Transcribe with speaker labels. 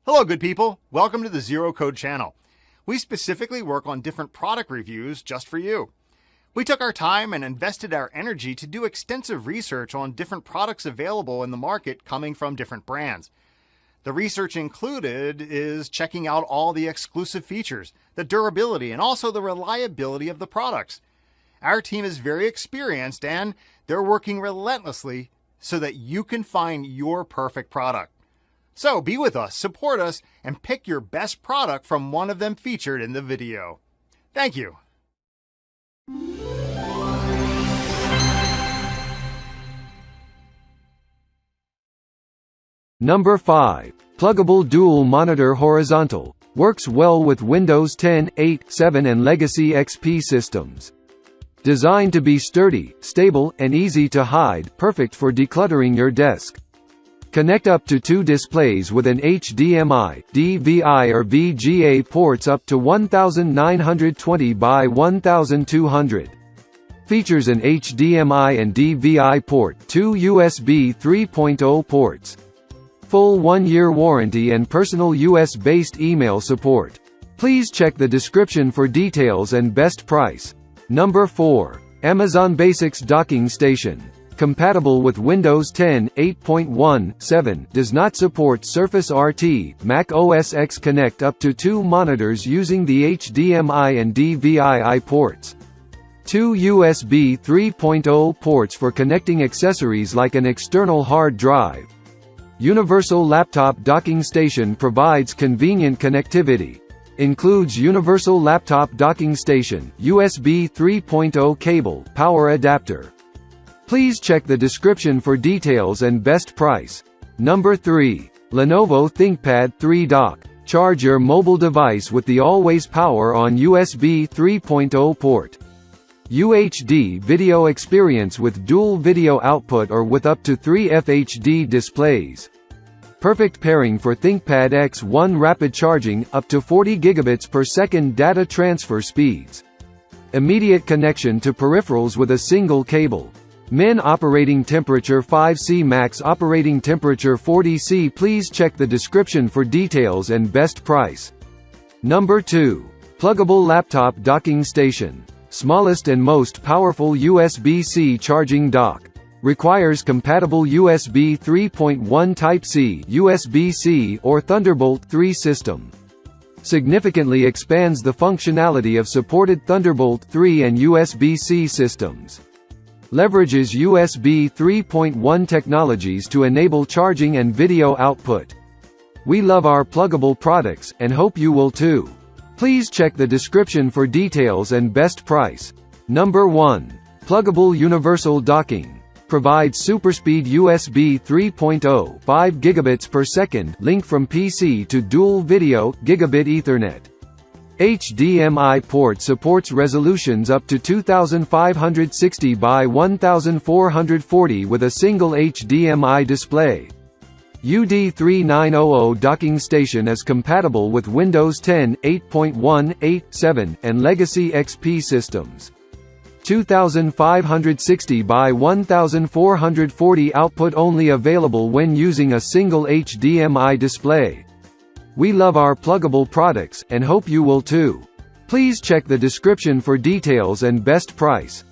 Speaker 1: Hello, good people. Welcome to the Zero Code channel. We specifically work on different product reviews just for you. We took our time and invested our energy to do extensive research on different products available in the market coming from different brands. The research included is checking out all the exclusive features, the durability, and also the reliability of the products. Our team is very experienced and they're working relentlessly so that you can find your perfect product. So be with us, support us, and pick your best product from one of them featured in the video. Thank you.
Speaker 2: Number 5. Pluggable Dual Monitor Horizontal. Works well with Windows 10, 8, 7 and Legacy XP systems. Designed to be sturdy, stable, and easy to hide, perfect for decluttering your desk. Connect up to 2 displays with an HDMI, DVI or VGA ports up to 1920 by 1200. Features an HDMI and DVI port, 2 USB 3.0 ports. Full 1-year warranty and personal US-based email support. Please check the description for details and best price. Number 4. Amazon Basics Docking Station. Compatible with Windows 10, 8.1, 7, does not support Surface RT, Mac OS X. Connect up to 2 monitors using the HDMI and DVI ports. 2 USB 3.0 ports for connecting accessories like an external hard drive. Universal Laptop Docking Station provides convenient connectivity. Includes Universal Laptop Docking Station, USB 3.0 cable, power adapter. Please check the description for details and best price. Number 3. Lenovo ThinkPad 3 Dock. Charge your mobile device with the always power on USB 3.0 port. UHD video experience with dual video output or with up to 3 FHD displays. Perfect pairing for ThinkPad X1 rapid charging, up to 40 gigabits per second data transfer speeds. Immediate connection to peripherals with a single cable. Min operating temperature 5°C, max operating temperature 40°C. Please check the description for details and best price. Number 2. Pluggable Laptop Docking Station. Smallest and most powerful USB-C charging dock. Requires compatible USB 3.1 Type-C, USB-C or Thunderbolt 3 system. Significantly expands the functionality of supported Thunderbolt 3 and USB-C systems. Leverages USB 3.1 technologies to enable charging and video output. We love our pluggable products, and hope you will too. Please check the description for details and best price. Number 1. Pluggable Universal Docking. Provides superspeed USB 3.0, 5 gigabits per second, link from PC to dual video, gigabit Ethernet. HDMI port supports resolutions up to 2560 by 1440 with a single HDMI display. UD3900 docking station is compatible with Windows 10, 8.1, 8, 7, and Legacy XP systems. 2560 by 1440 output only available when using a single HDMI display. We love our pluggable products, and hope you will too. Please check the description for details and best price.